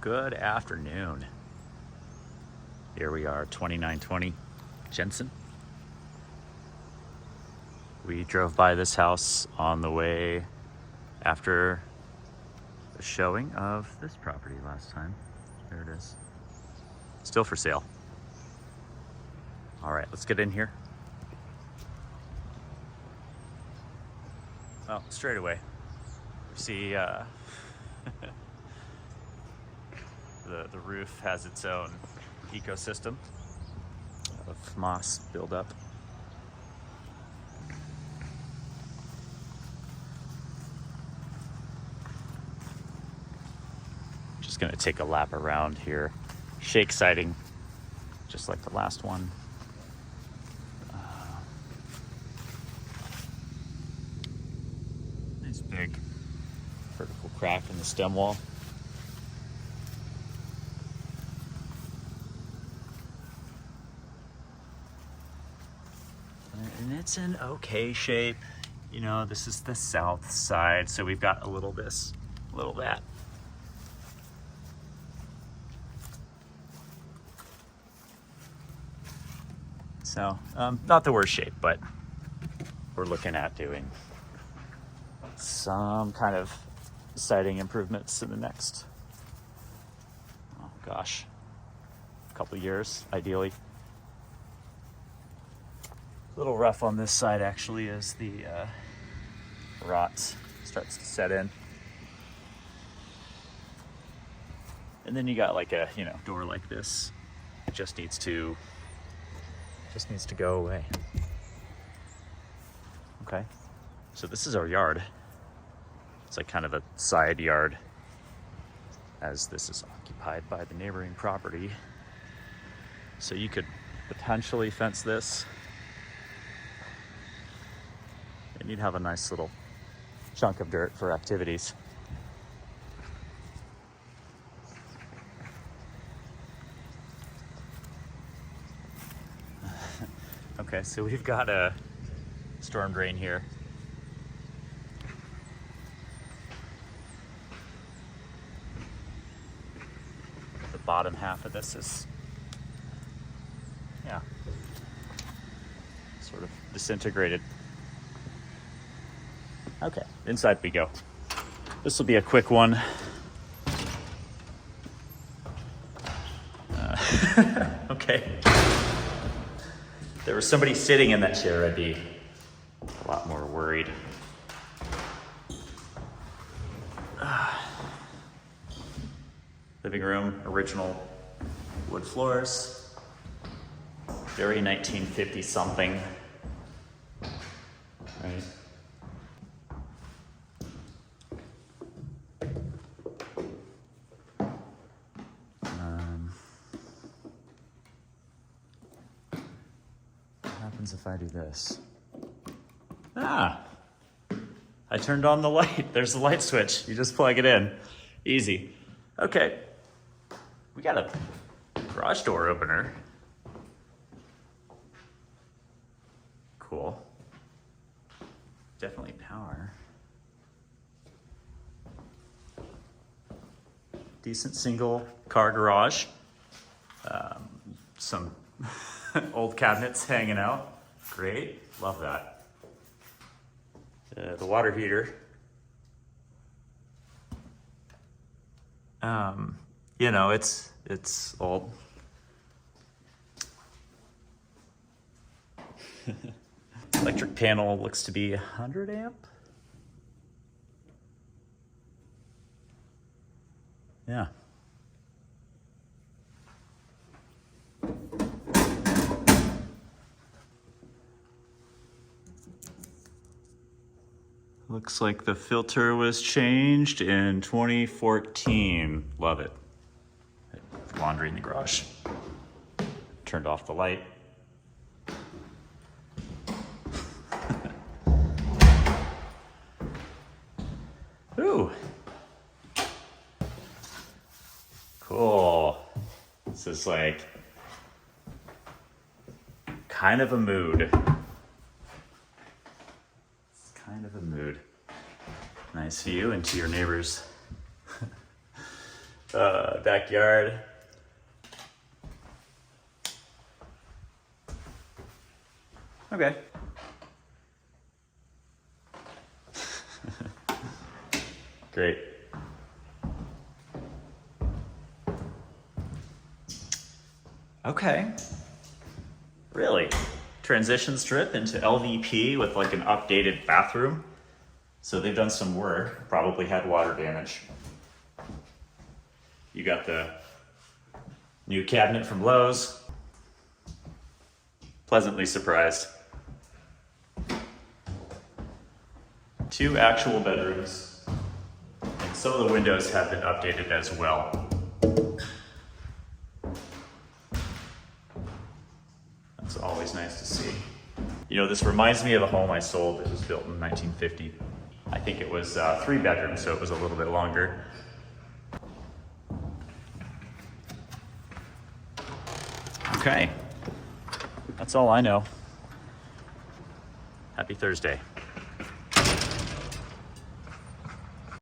Good afternoon. Here we are, 2920 Jensen. We drove by this house on the way after the showing of this property last time. There it is. Still for sale. All right, let's get in here. Well, straight away, we see the roof has its own ecosystem of moss buildup. Just gonna take a lap around here. Shake siding, just like the last one. Nice big vertical crack in the stem wall. And it's in okay shape. You know, this is the south side, so we've got a little this, a little that. So, not the worst shape, but we're looking at doing some kind of siding improvements in the next, oh gosh, couple years, ideally. A little rough on this side actually as the rot starts to set in. And then you got like a, door like this. It just needs to go away. Okay, so this is our yard. It's like kind of a side yard as this is occupied by the neighboring property. So you could potentially fence this and you'd have a nice little chunk of dirt for activities. Okay, so we've got a storm drain here. The bottom half of this is, sort of disintegrated. Okay, inside we go. This will be a quick one. Okay. If there was somebody sitting in that chair, I'd be a lot more worried. Living room, original wood floors. Very 1950 something. Right? What happens if I do this? I turned on the light. There's the light switch. You just plug it in. Easy. Okay. We got a garage door opener. Cool. Definitely power. Decent single car garage. Some old cabinets hanging out. Great. Love that. The water heater. It's old. Electric panel looks to be 100 amp. Yeah. Looks like the filter was changed in 2014. Love it. Laundry in the garage. Turned off the light. Ooh. Cool. This is like kind of a mood. Kind of a mood. Nice view into your neighbor's Backyard. Okay. Great. Okay. Really? Transition strip into LVP with like an updated bathroom. So they've done some work, probably had water damage. You got the new cabinet from Lowe's. Pleasantly surprised. 2 actual bedrooms. And some of the windows have been updated as well. That's always nice to see. You know, this reminds me of a home I sold that was built in 1950. I think it was 3 bedrooms, so it was a little bit longer. Okay, that's all I know. Happy Thursday.